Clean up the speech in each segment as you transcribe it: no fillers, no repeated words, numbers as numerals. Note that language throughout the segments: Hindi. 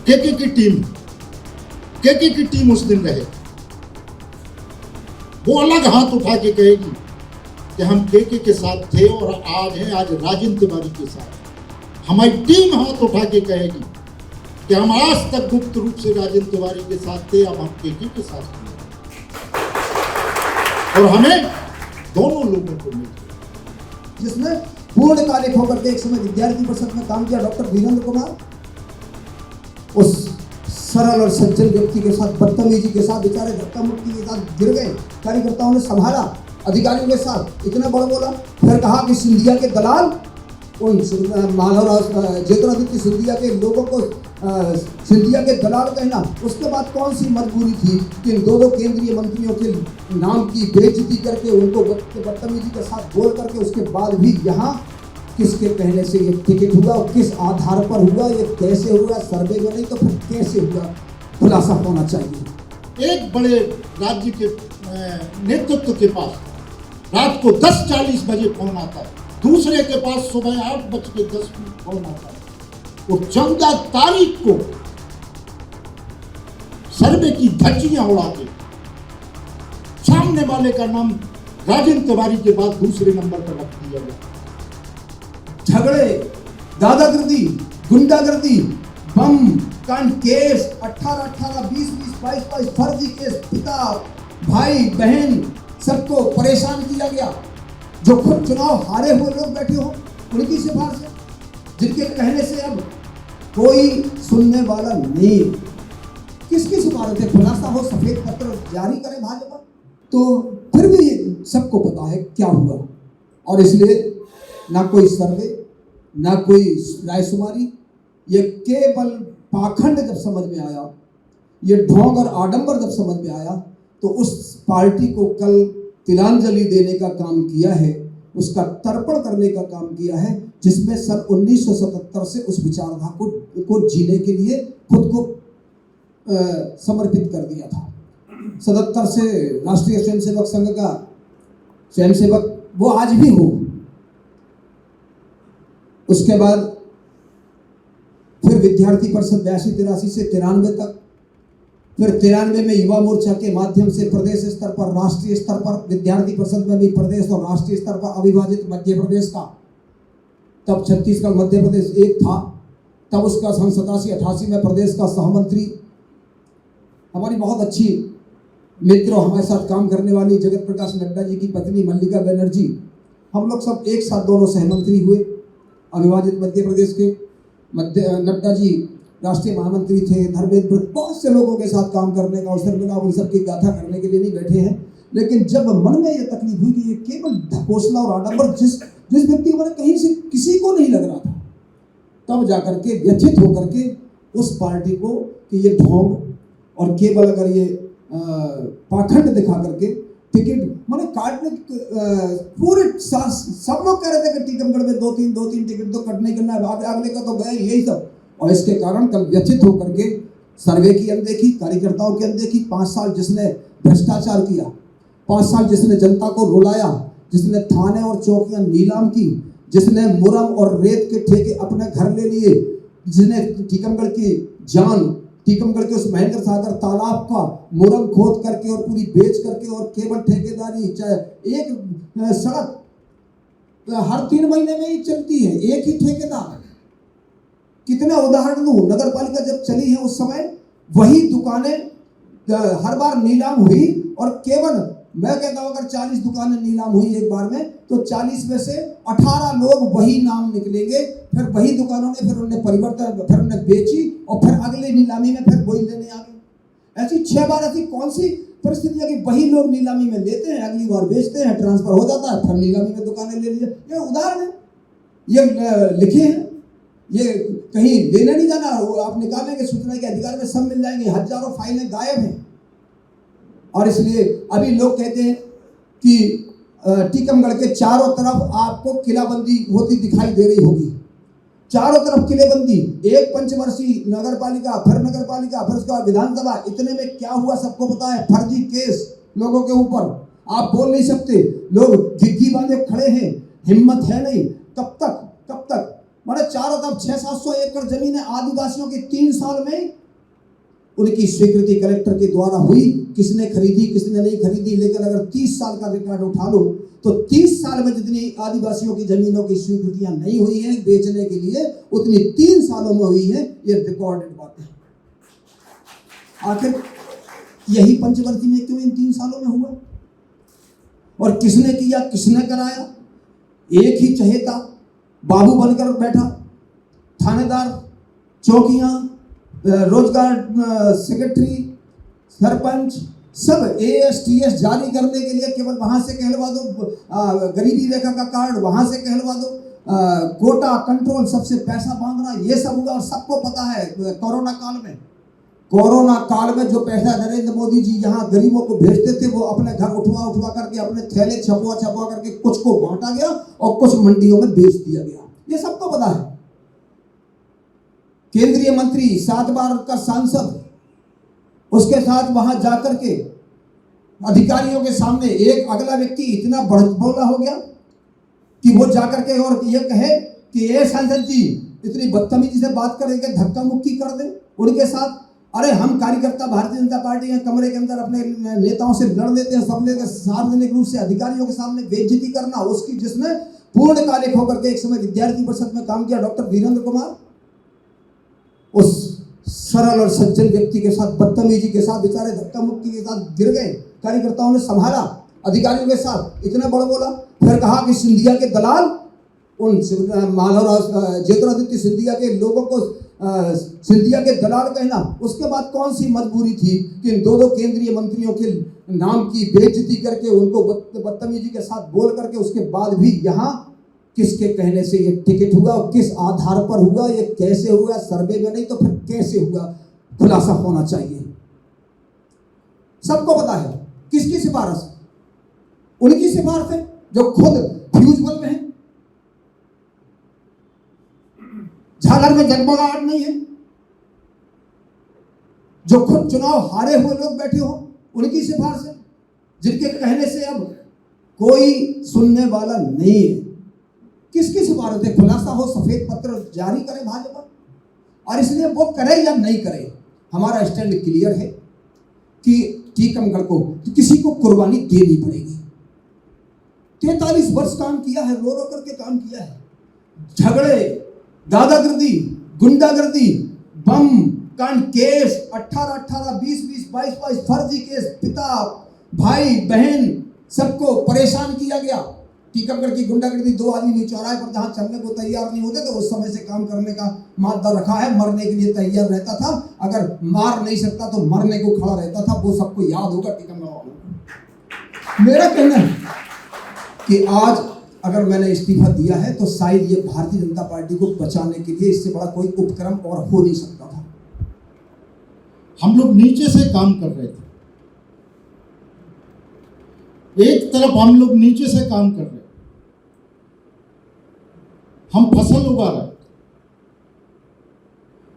केके की टीम उस दिन रहे, वो अलग हाथ उठा के कहेगी कि हम केके के साथ थे और आज राजेंद्र तिवारी के साथ। हमारी टीम हाथ उठा के कहेगी कि हम आज तक गुप्त रूप से राजेंद्र तिवारी के साथ थे, अब हम केके के साथ हैं और हमें दोनों लोगों को मिल गया। जिसमें पूर्ण कार्य होकर के एक समय विद्यार्थी परिषद में काम किया डॉक्टर वीरेंद्र कुमार, उस सरल और सज्जन व्यक्ति के साथ बदतमीजी के साथ बेचारे धक्का मुक्की के साथ गिर गए। कार्यकर्ताओं ने संभाला, अधिकारियों के साथ इतना बड़ा बोला, फिर कहा कि सिंधिया के दलाल, माधवराव ज्योतिरादित्य सिंधिया के लोगों को सिंधिया के दलाल कहना। उसके बाद कौन सी मजबूरी थी कि दो केंद्रीय मंत्रियों के नाम की बेइज्जती करके उनको बदतमीजी के साथ बोल करके उसके बाद भी यहाँ किसके कहने से ये टिकट हुआ और किस आधार पर हुआ, ये कैसे हुआ, सर्वे में नहीं तो फिर कैसे हुआ, खुलासा होना चाहिए। एक बड़े राज्य के नेतृत्व के पास रात को 10:40 बजे फोन आता है, दूसरे के पास सुबह 8:10 फोन आता है। वो 14 तारीख को सर्वे की धज्जियां उड़ा के सामने वाले का नाम राजेंद्र तिवारी के बाद दूसरे नंबर पर रख दिया गया। झगड़े, दादागिरी, गुंडागर्दी, बम कांड केस 18-18, 20-20, 22-22 फर्जी केस, पिता भाई बहन सबको परेशान किया गया। जो खुद चुनाव हारे हुए लोग बैठे हो उनकी सिफारिश है, जिनके कहने से अब कोई सुनने वाला नहीं। किसकी सिफारिश है? खुलासा हो, सफेद पत्र जारी करे भाजपा, तो फिर भी सबको पता है क्या हुआ। और इसलिए ना कोई सर्वे, ना कोई रायशुमारी, ये केवल पाखंड जब समझ में आया, ये ढोंग और आडंबर जब समझ में आया, तो उस पार्टी को कल तिलांजलि देने का काम किया है, उसका तर्पण करने का काम किया है, जिसमें सन 1977 से उस विचारधारा को जीने के लिए खुद को समर्पित कर दिया था। 77 से राष्ट्रीय स्वयंसेवक संघ का स्वयंसेवक वो आज भी हो। उसके बाद फिर विद्यार्थी परिषद 82-83 से 93 तक, फिर 93 में युवा मोर्चा के माध्यम से प्रदेश स्तर पर, राष्ट्रीय स्तर पर, विद्यार्थी परिषद में भी प्रदेश और राष्ट्रीय स्तर पर अविभाजित मध्य प्रदेश का, तब छत्तीसगढ़ मध्य प्रदेश एक था, तब उसका सन 87-88 में प्रदेश का सहमंत्री, हमारी बहुत अच्छी मित्र और हमारे साथ काम करने वाली जगत प्रकाश नड्डा जी की पत्नी मल्लिका बनर्जी, हम लोग सब एक साथ दोनों सहमंत्री हुए अविभाजित मध्य प्रदेश के। नड्डा जी राष्ट्रीय महामंत्री थे, धर्मेंद्र, बहुत से लोगों के साथ काम करने का अवसर मिला। उन सबकी गाथा करने के लिए नहीं बैठे हैं, लेकिन जब मन में ये तकलीफ हुई कि ये केवल ढकोसला और आडंबर जिस व्यक्ति को कहीं से किसी को नहीं लग रहा था, तब जाकर के व्यथित होकर के उस पार्टी को कि ये ढोंग और केवल अगर ये पाखंड दिखा करके टिकट माने काटने, पूरे सब लोग कह रहे थे कि टीकमगढ़ में दो तीन टिकट तो कट नहीं करना है, अगले का तो गए, यही सब। और इसके कारण कल व्यथित होकर के सर्वे की अनदेखी, कार्यकर्ताओं की अनदेखी, 5 साल जिसने भ्रष्टाचार किया, 5 साल जिसने जनता को रुलाया, जिसने थाने और चौकियां नीलाम की, जिसने मुरम और रेत के ठेके अपने घर ले लिए, जिसने टीकमगढ़ की जान, टीकमगढ़ के उस महेंद्र सागर तालाब का मुरम खोद करके और पूरी बेच करके और केवल ठेकेदारी, चाहे एक सड़क हर 3 महीने में ही चलती है, एक ही ठेकेदार। कितने उदाहरण लूं, नगर पालिका जब चली है उस समय वही दुकानें हर बार नीलाम हुई, और केवल मैं कहता हूं अगर 40 दुकानें नीलाम हुई एक बार में, तो 40 में से 18 लोग वही नाम निकलेंगे, फिर वही दुकानों ने फिर उन्हें परिवर्तन, फिर उन्हें बेची और फिर अगले नीलामी में फिर वही लेने आ गए। ऐसी 6 बार ऐसी कौन सी परिस्थिति है कि वही लोग नीलामी में लेते हैं, अगली बार बेचते हैं, ट्रांसफर हो जाता है, फिर नीलामी में दुकानें ले लीजिए। ये उदाहरण है, ये लिखे हैं, ये कहीं लेने नहीं जाना, आप निकालेंगे सूचना के अधिकार में सब मिल जाएंगे। हजारों फाइलें गायब हैं। और इसलिए अभी लोग कहते हैं कि टीकमगढ़ के चारों तरफ आपको किलाबंदी होती दिखाई दे रही होगी, चारों तरफ किलेबंदी, एक पंचवर्षीय नगर पालिका, फिर नगर पालिका, फिर उसके बाद विधानसभा। इतने में क्या हुआ सबको पता है, फर्जी केस लोगों के ऊपर, आप बोल नहीं सकते, लोग घिग्गी बांधे खड़े हैं, हिम्मत है नहीं। कब तक अरे चारों तरफ 600-700 एकड़ जमीन है आदिवासियों की, 3 साल में उनकी स्वीकृति कलेक्टर के द्वारा हुई। किसने खरीदी किसने नहीं खरीदी, लेकिन अगर 30 साल का रिकॉर्ड उठा लो तो 30 साल में जितनी आदिवासियों की जमीनों की स्वीकृतियां नहीं हुई हैं बेचने के लिए, उतनी 3 सालों में हुई है। ये रिकॉर्डेड बात है। आखिर यही पंचवर्ती में क्यों इन 3 सालों में हुआ? और किसने किया किसने कराया? एक ही चहेता बाबू बनकर बैठा, थानेदार, चौकियां, रोजगार सेक्रेटरी, सरपंच, सब ASTS जारी करने के लिए केवल वहां से कहलवा दो, गरीबी रेखा का कार्ड वहां से कहलवा दो, कोटा कंट्रोल सबसे पैसा मांगना, ये सब हुआ। और सबको पता है कोरोना काल में जो पैसा नरेंद्र मोदी जी यहाँ गरीबों को भेजते थे, वो अपने घर उठवा करके अपने थैले छपवा करके कुछ को बांटा गया और कुछ मंडियों में बेच दिया गया। ये सबको पता है। केंद्रीय मंत्री, 7 बार का सांसद, उसके साथ वहां जाकर के अधिकारियों के सामने एक अगला व्यक्ति इतना बड़बोला हो गया कि वो जाकर के और ये कहे कि ये सांसद जी इतनी बदतमीजी से बात करेंगे, धक्का मुक्की कर दे उनके साथ। अरे हम कार्यकर्ता भारतीय जनता पार्टी के कमरे के अंदर अपने नेताओं से लड़ लेते हैं, सब लेकर सार्वजनिक रूप से अधिकारियों के सामने बेइज्जती करना, उसकी जिसने पूर्णकालिक होकर के एक समय विद्यार्थी परिषद में काम किया, डॉक्टर वीरेंद्र कुमार, उस सरल और सज्जन व्यक्ति के साथ बदतमीजी के साथ बेचारे धक्का मुक्की के साथ गिर गए। कार्यकर्ताओं ने संभाला, अधिकारियों के साथ इतना बड़ा बोला। फिर कहा कि सिंधिया के दलाल, उन माधवराव ज्योतिरादित्य सिंधिया के लोगों को सिंधिया के दलाल कहना। उसके बाद कौन सी मजबूरी थी कि इन 2 केंद्रीय मंत्रियों के नाम की बेइज्जती करके उनको बदतमीजी के साथ बोल करके, उसके बाद भी यहाँ किसके कहने से ये टिकट हुआ और किस आधार पर हुआ, ये कैसे हुआ, सर्वे में नहीं तो फिर कैसे हुआ, खुलासा होना चाहिए। सबको पता है। किसकी सिफारिश? उनकी सिफारिश है जो खुद फ्यूजबल में है। झालर में जगमगाहट नहीं है। जो खुद चुनाव हारे हुए लोग बैठे हो, उनकी सिफारिश है, जिनके कहने से अब कोई सुनने वाला नहीं है। किसकी सिफारिश है? खुलासा हो, सफेद पत्र जारी करे भाजपा, और इसलिए वो करे या नहीं करे, हमारा स्टैंड क्लियर है कि टीकमगढ़ को तो किसी को कुर्बानी देनी पड़ेगी। 43 वर्ष काम किया है, रो रो करके काम किया है। झगड़े, दादागिरी, गुंडागर्दी, बम कांड केस, 18-18, 20-20, 22-22 फर्जी केस, पिता भाई बहन सबको परेशान किया गया। टीकमगढ़ की गुंडागर्दी, 2 आदमी चौराहे पर जहां चलने को तैयार नहीं होते तो उस समय से काम करने का मादा रखा है, मरने के लिए तैयार रहता था, अगर मार नहीं सकता तो मरने को खड़ा रहता था। वो सबको याद होगा टीकमगढ़ वालों को। मेरा कहना है कि आज अगर मैंने इस्तीफा दिया है तो शायद ये भारतीय जनता पार्टी को बचाने के लिए इससे बड़ा कोई उपक्रम और हो नहीं सकता था। हम लोग नीचे से काम कर रहे थे। एक तरफ हम लोग नीचे से काम कर रहे थे, हम फसल उगा रहे थे,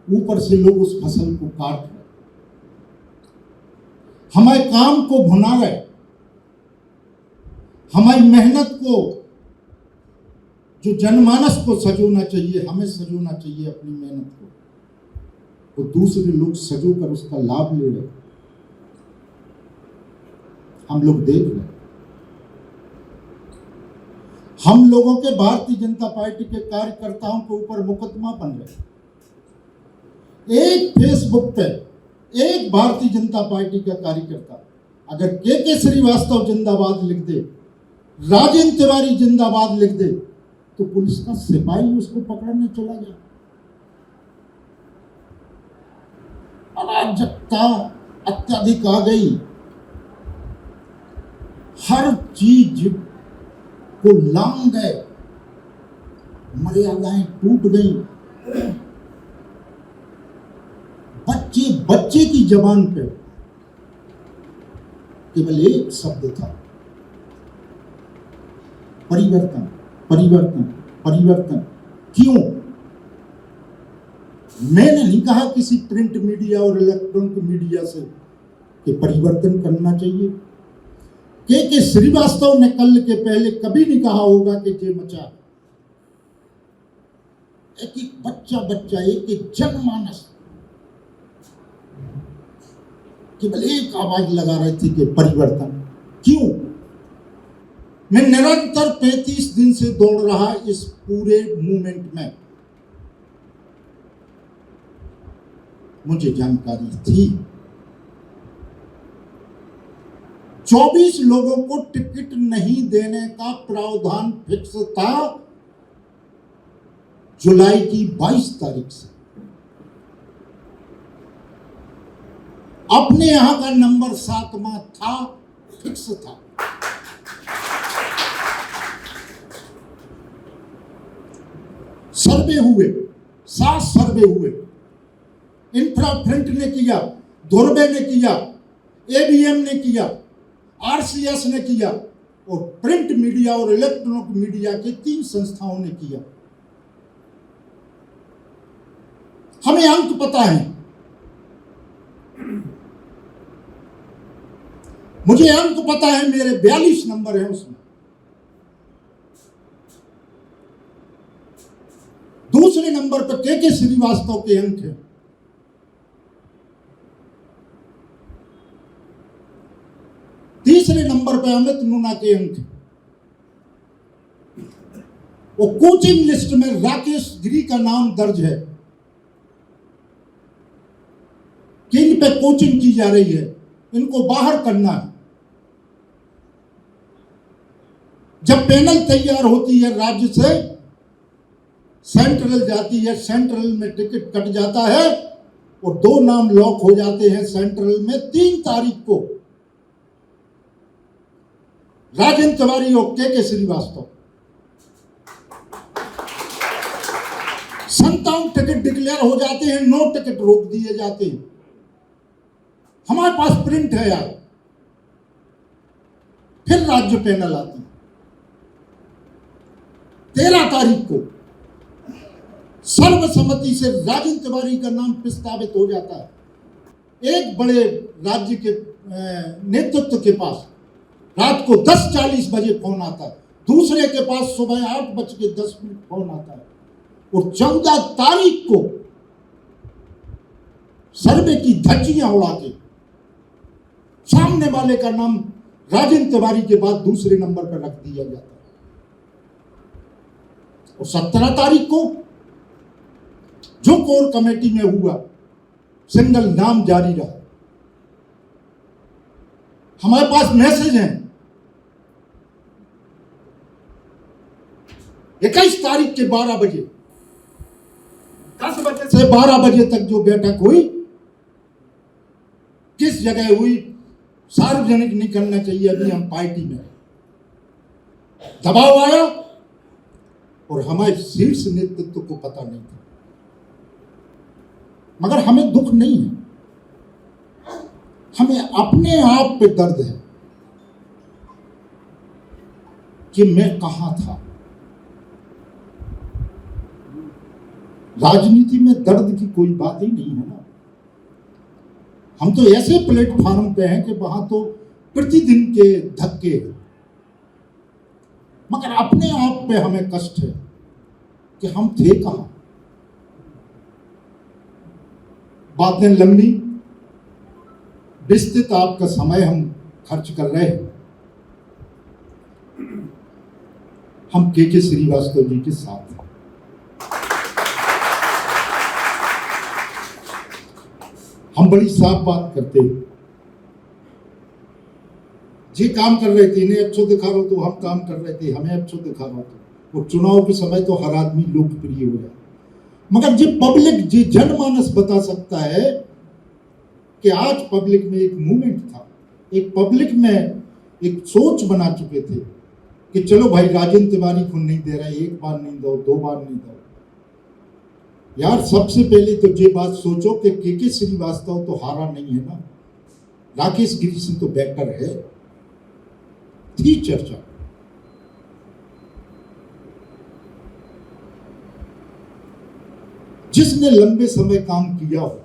ऊपर से लोग उस फसल को काट रहे, हमारे काम को भुना रहे, हमारी मेहनत को, जो जनमानस को सजोना चाहिए, हमें सजोना चाहिए अपनी मेहनत को, वो दूसरे लोग सजो कर उसका लाभ ले रहे। हम लोग देख रहे, हम लोगों के भारतीय जनता पार्टी के कार्यकर्ताओं के ऊपर मुकदमा बन रहे। एक फेसबुक पे एक भारतीय जनता पार्टी का कार्यकर्ता अगर के श्रीवास्तव जिंदाबाद लिख दे, राजेंद्र तिवारी जिंदाबाद लिख दे, तो पुलिस का सिपाही उसको पकड़ने चला गया। अराजकता अत्यधिक आ गई, हर चीज को लांग गए, मर्यादाएं टूट गई। बच्चे बच्चे की जबान पे केवल एक शब्द था, परिवर्तन, परिवर्तन, परिवर्तन। क्यों? मैंने नहीं कहा किसी प्रिंट मीडिया और इलेक्ट्रॉनिक मीडिया से कि परिवर्तन करना चाहिए। के श्रीवास्तव ने कल के पहले कभी नहीं कहा होगा कि जे मचा। एक एक बच्चा एक एक जनमानस केवल एक आवाज लगा रहे थे कि परिवर्तन। क्यों? मैं निरंतर 35 दिन से दौड़ रहा इस पूरे मूवमेंट में, मुझे जानकारी थी 24 लोगों को टिकट नहीं देने का प्रावधान फिक्स था जुलाई की 22 तारीख से। अपने यहां का नंबर 7वां था, फिक्स था। सर्वे हुए, 7 सर्वे हुए। इंफ्राप्रिंट ने किया, धुर्वे ने किया, एबीएम ने किया, आरसीएस ने किया और प्रिंट मीडिया और इलेक्ट्रॉनिक मीडिया के 3 संस्थाओं ने किया। हमें अंक पता है, मुझे अंक पता है, मेरे 42 नंबर है उसमें। दूसरे नंबर पर के श्रीवास्तव के अंक है। तीसरे नंबर पर अमित नूना के अंक है। वो कोचिंग लिस्ट में राकेश गिरी का नाम दर्ज है। किन पे कोचिंग की जा रही है, इनको बाहर करना है। जब पैनल तैयार होती है राज्य से, सेंट्रल जाती है, सेंट्रल में टिकट कट जाता है और 2 नाम लॉक हो जाते हैं सेंट्रल में। 3 तारीख को राजेंद्र तिवारी और के श्रीवास्तव, 57 टिकट डिक्लेयर हो जाते हैं, 9 टिकट रोक दिए जाते हैं। हमारे पास प्रिंट है यार। फिर राज्य पैनल आती है। 13 तारीख को सर्वसम्मति से राजेंद्र तिवारी का नाम प्रस्तावित हो जाता है। एक बड़े राज्य के नेतृत्व के पास रात को 10:40 बजे फोन आता है, दूसरे के पास सुबह 8:10 फोन आता है और 14 तारीख को सर्वे की धज्जियां उड़ा के सामने वाले का नाम राजेंद्र तिवारी के बाद दूसरे नंबर पर रख दिया जाता है। और 17 तारीख को जो कोर कमेटी में हुआ, सिंगल नाम जारी रहा। हमारे पास मैसेज है। 21 तारीख के 12 बजे, 10 बजे से 12 बजे तक जो बैठक हुई, किस जगह हुई सार्वजनिक नहीं करना चाहिए, अभी हम पार्टी में। दबाव आया और हमारे शीर्ष नेतृत्व को पता नहीं था। मगर हमें दुख नहीं है, हमें अपने आप पे दर्द है कि मैं कहां था। राजनीति में दर्द की कोई बात ही नहीं है ना। हम तो ऐसे प्लेटफॉर्म पे हैं कि वहां तो प्रतिदिन के धक्के हैं, मगर अपने आप पे हमें कष्ट है कि हम थे कहां। बातें लंबी, विस्तृत आपका समय हम खर्च कर रहे हैं। हम के श्रीवास्तव जी के साथ हैं। हम बड़ी साफ बात करते हैं। जे काम कर रहे थे, इन्हें अच्छो दिखा रहा तो हम काम कर रहे थे, हमें अच्छो दिखा रहा था। और चुनाव के समय तो हर आदमी लोकप्रिय हो जाए, मगर जो पब्लिक, जो जनमानस बता सकता है कि आज पब्लिक में एक मूवमेंट था, एक पब्लिक में एक सोच बना चुके थे कि चलो भाई राजेंद्र तिवारी को नहीं दे रहे, 1 बार नहीं दो, 2 बार नहीं दो। यार सबसे पहले तो ये बात सोचो कि के श्रीवास्तव तो हारा नहीं है ना, राकेश गिरी से तो बेटर है। थी चर्चा, जिसने लंबे समय काम किया हो,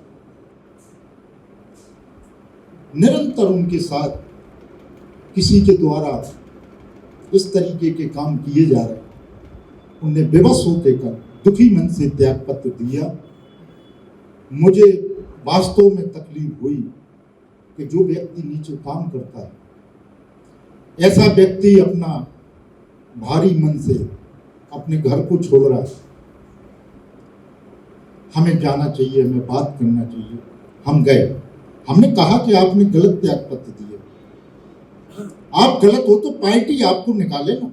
निरंतर उनके साथ किसी के द्वारा इस तरीके के काम किए जा रहे हैं, उन्हें विवश होते कर दुखी मन से त्याग पत्र दिया। मुझे वास्तव में तकलीफ हुई कि जो व्यक्ति नीचे काम करता है, ऐसा व्यक्ति अपना भारी मन से अपने घर को छोड़ रहा है। हमें जाना चाहिए, हमें बात करना चाहिए। हम गए, हमने कहा कि आपने गलत त्याग पत्र दिए, आप गलत हो तो पार्टी आपको निकाले ना।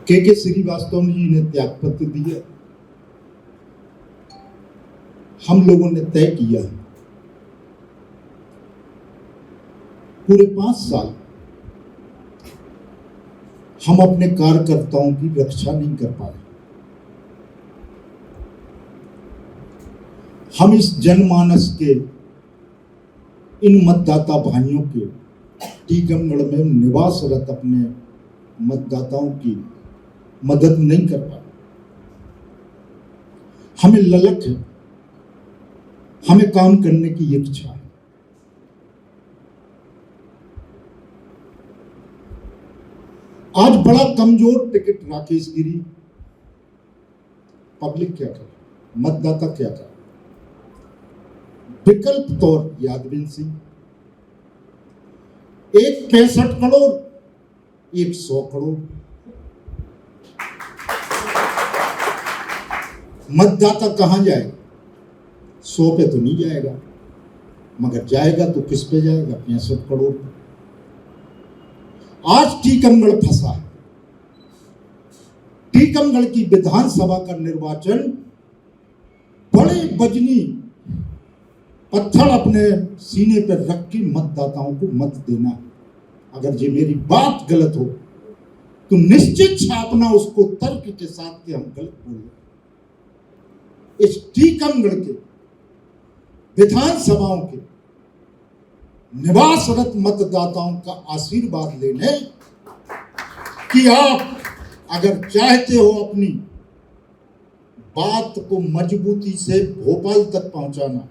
के श्रीवास्तव जी ने त्याग पत्र दिया। हम लोगों ने तय किया पूरे 5 साल हम अपने कार्यकर्ताओं की रक्षा नहीं कर पाए। हम इस जनमानस के इन मतदाता भाइयों के टीकमगढ़ में निवासरत अपने मतदाताओं की मदद नहीं कर पाए। हमें ललक है, हमें काम करने की इच्छा है। आज बड़ा कमजोर टिकट राकेश गिरी, पब्लिक क्या करे, मतदाता क्या करे। विकल्प तौर यादविन सिंह, एक 65 करोड़, एक 100 करोड़। मतदाता कहां जाएगा? 100 पे तो नहीं जाएगा, मगर जाएगा तो किस पे जाएगा? 65 करोड़। आज टीकमगढ़ फंसा है। टीकमगढ़ की विधानसभा का निर्वाचन बड़े वजनी पत्थर अपने सीने पर रख के मतदाताओं को मत देना। अगर ये मेरी बात गलत हो तो निश्चित छापना उसको तर्क के साथ कि हम गलत बोले। इस टीकमगढ़ के विधानसभाओं के निवासरत मतदाताओं का आशीर्वाद लेने कि आप अगर चाहते हो अपनी बात को मजबूती से भोपाल तक पहुंचाना,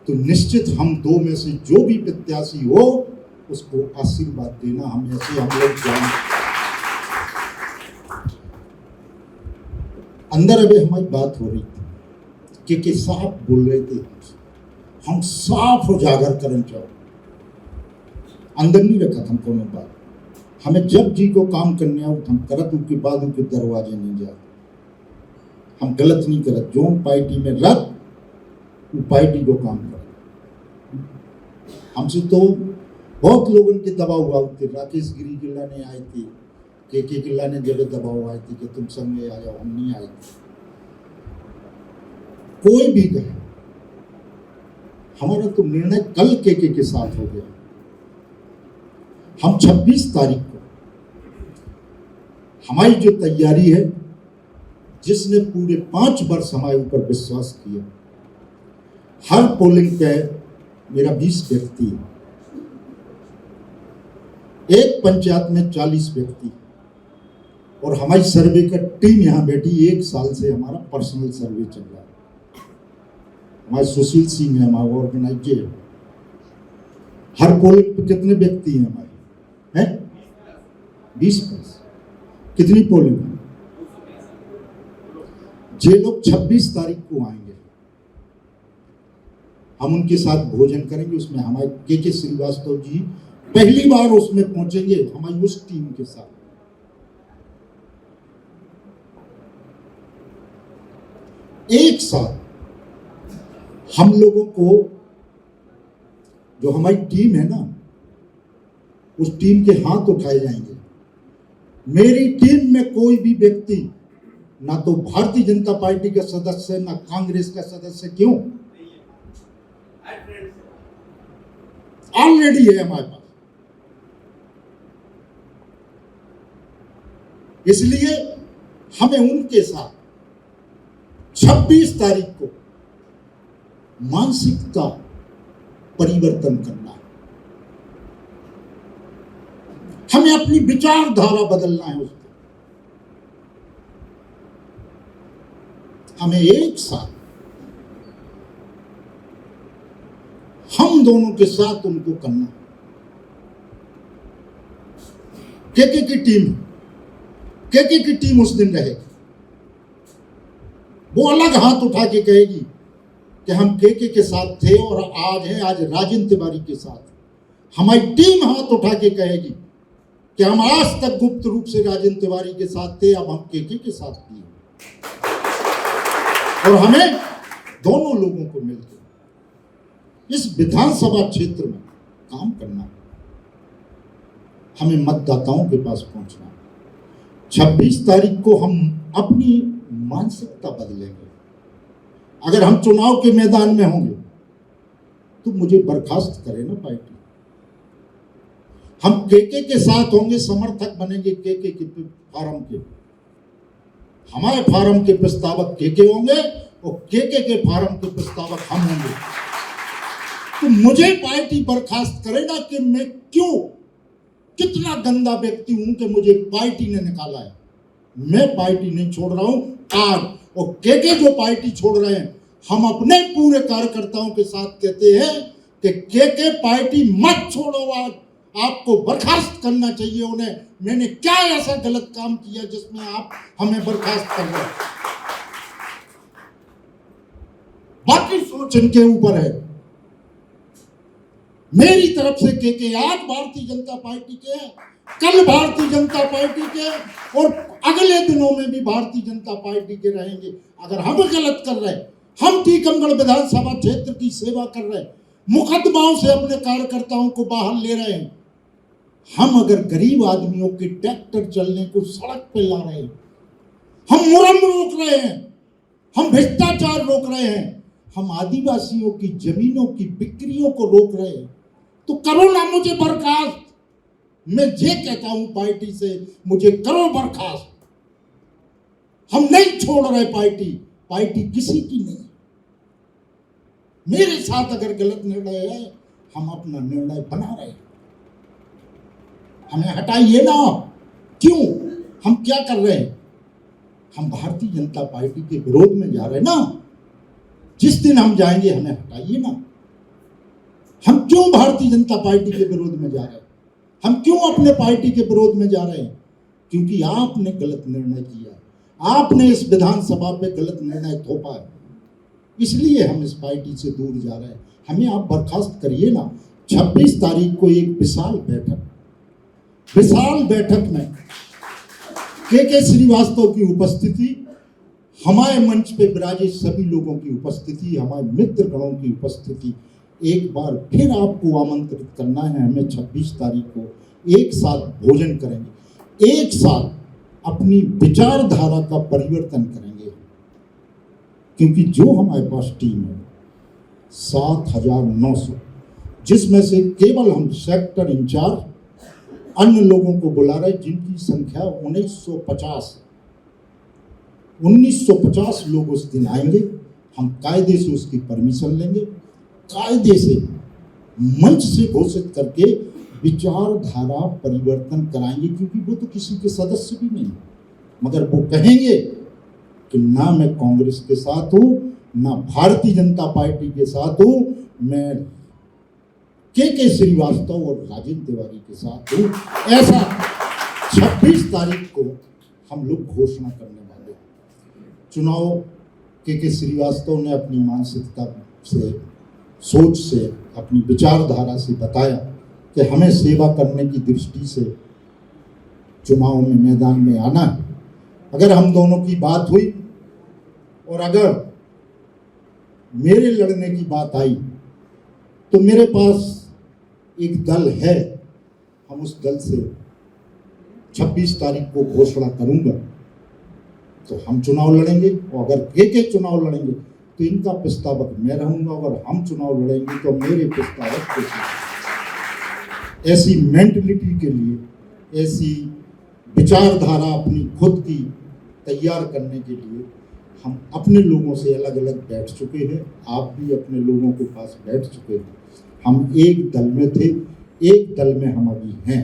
तो निश्चित हम 2 में से जो भी प्रत्याशी हो उसको आशीर्वाद देना। हम ऐसे हम लोग जाएंगे। अंदर अभी हमारी बात हो रही थी कि साहब बोल रहे थे, हम साफ उजागर करना चाहो। अंदर नहीं रखा हम कोनो बात। हमें जब जी को काम करने आओ हम करत उसके बाद उनके दरवाजे नहीं जाते। हम गलत नहीं करत, जो पार्टी में रख वो पार्टी को काम कर। हमसे तो बहुत लोगों के दबाव हुआ थे। राकेश गिरी गिल्ला ने आए थे, के गिल्ला ने जब दबाव आए थे कि तुम संग में आ जाओ, हम नहीं आए थे। कोई भी गए, हमारा तो निर्णय कल के साथ हो गया। हम 26 तारीख को हमारी जो तैयारी है, जिसने पूरे 5 वर्ष हमारे ऊपर विश्वास किया, हर पोलिंग पे मेरा 20 व्यक्ति है, एक पंचायत में 40 व्यक्ति, और हमारी सर्वे का टीम यहाँ बैठी 1 साल से हमारा पर्सनल सर्वे चल रहा है। हमारे सुशील सिंह है हमारा ऑर्गेनाइजर। हर पोलिंग पे कितने व्यक्ति हैं हमारे? हैं 20+। कितनी पोलिंग है? जे लोग 26 तारीख को आएंगे, हम उनके साथ भोजन करेंगे। उसमें हमारे के श्रीवास्तव जी पहली बार उसमें पहुंचेंगे हमारी उस टीम के साथ। एक साथ हम लोगों को, जो हमारी टीम है ना, उस टीम के हाथ उठाए जाएंगे। मेरी टीम में कोई भी व्यक्ति ना तो भारतीय जनता पार्टी का सदस्य, ना कांग्रेस का सदस्य। क्यों? ऑलरेडी है हमारे पास। इसलिए हमें उनके साथ 26 तारीख को मानसिकता परिवर्तन करना है। हमें अपनी विचारधारा बदलना है। उसको हमें एक साथ, हम दोनों के साथ उनको करना है। के की टीम, केके की टीम उस दिन रहेगी, वो अलग हाथ उठा के कहेगी कि हम केके के साथ थे और आज है, आज राजेंद्र तिवारी के साथ। हमारी टीम हाथ उठा के कहेगी कि हम आज तक गुप्त रूप से राजेंद्र तिवारी के साथ थे, अब हम केके के साथ भी हैं। और हमें दोनों लोगों को मिलकर इस विधानसभा क्षेत्र में काम करना है, हमें मतदाताओं के पास पहुंचना है। 26 तारीख को हम अपनी मानसिकता बदलेंगे। अगर हम चुनाव के मैदान में होंगे तो मुझे बर्खास्त करे ना पार्टी। हम केके के साथ होंगे, समर्थक बनेंगे केके के फार्म के, हमारे फार्म के प्रस्तावक केके होंगे और केके के फार्म के प्रस्तावक हम होंगे। तो मुझे पार्टी बर्खास्त करेगा कि मैं क्यों, कितना गंदा व्यक्ति हूं कि मुझे पार्टी ने निकाला है। मैं पार्टी नहीं छोड़ रहा हूं आज, और केके जो पार्टी छोड़ रहे हैं, हम अपने पूरे कार्यकर्ताओं के साथ कहते हैं कि केके पार्टी मत छोड़ो, आज आपको बर्खास्त करना चाहिए उन्हें। मैंने क्या ऐसा गलत काम किया जिसमें आप हमें बर्खास्त कर रहे हैं? बाकी सोच इनके ऊपर है। मेरी तरफ से केके आज भारतीय जनता पार्टी के हैं, कल भारतीय जनता पार्टी के, और अगले दिनों में भी भारतीय जनता पार्टी के रहेंगे। अगर हम गलत कर रहे हैं, हम टीकमगढ़ विधानसभा क्षेत्र की सेवा कर रहे हैं, मुकदमाओं से अपने कार्यकर्ताओं को बाहर ले रहे हैं, हम अगर गरीब आदमियों के ट्रैक्टर चलने को सड़क पे ला रहे हैं, हम मुरम रोक रहे हैं, हम भ्रष्टाचार रोक रहे हैं, हम आदिवासियों की जमीनों की बिक्रियों को रोक रहे हैं, तो करो ना मुझे बर्खास्त। मैं ये कहता हूं पार्टी से, मुझे करो बर्खास्त। हम नहीं छोड़ रहे पार्टी, पार्टी किसी की नहीं। मेरे साथ अगर गलत निर्णय है, हम अपना निर्णय बना रहे हैं, हमें हटाइए ना। क्यों? हम क्या कर रहे हैं? हम भारतीय जनता पार्टी के विरोध में जा रहे हैं ना। जिस दिन हम जाएंगे हमें हटाइए ना। हम क्यों भारतीय जनता पार्टी के विरोध में जा रहे हैं? हम क्यों अपने पार्टी के विरोध में जा रहे हैं? क्योंकि आपने गलत निर्णय किया, आपने इस विधानसभा पे गलत निर्णय थोपा है, इसलिए हम इस पार्टी से दूर जा रहे हैं। हमें आप बर्खास्त करिए ना। 26 तारीख को एक विशाल बैठक में केके श्रीवास्तव की उपस्थिति, हमारे मंच पे विराजित सभी लोगों की उपस्थिति, हमारे मित्र गणों की उपस्थिति, एक बार फिर आपको आमंत्रित करना है। हमें 26 तारीख को एक साथ भोजन करेंगे, एक साथ अपनी विचारधारा का परिवर्तन करेंगे, क्योंकि जो हमारे पास टीम है 7,900, जिसमें से केवल हम सेक्टर इंचार्ज अन्य लोगों को बुला रहे, जिनकी संख्या 1950 लोग उस दिन आएंगे। हम कायदे से उसकी परमिशन लेंगे, कायदे से मंच से घोषित करके विचारधारा परिवर्तन कराएंगे, क्योंकि वो तो किसी के सदस्य भी नहीं, मगर वो कहेंगे कि ना मैं कांग्रेस के साथ हूं, ना भारतीय जनता पार्टी के साथ हूं, मैं केके श्रीवास्तव और राजेंद्र तिवारी के साथ हूं। ऐसा 26 तारीख को हम लोग घोषणा करने वाले हैं। चुनाव केके श्रीवास्तव ने अपनी मानसिकता से, सोच से, अपनी विचारधारा से बताया कि हमें सेवा करने की दृष्टि से चुनाव में मैदान में आना है। अगर हम दोनों की बात हुई और अगर मेरे लड़ने की बात आई, तो मेरे पास एक दल है, हम उस दल से 26 तारीख को घोषणा करूंगा, तो हम चुनाव लड़ेंगे। और अगर केके चुनाव लड़ेंगे तो इनका प्रस्तावक मैं रहूंगा, और हम चुनाव लड़ेंगे तो मेरे प्रस्तावक को। ऐसी मेंटलिटी के लिए, ऐसी विचारधारा अपनी खुद की तैयार करने के लिए हम अपने लोगों से अलग अलग बैठ चुके हैं, आप भी अपने लोगों के पास बैठ चुके हैं। हम एक दल में थे, एक दल में हम अभी हैं।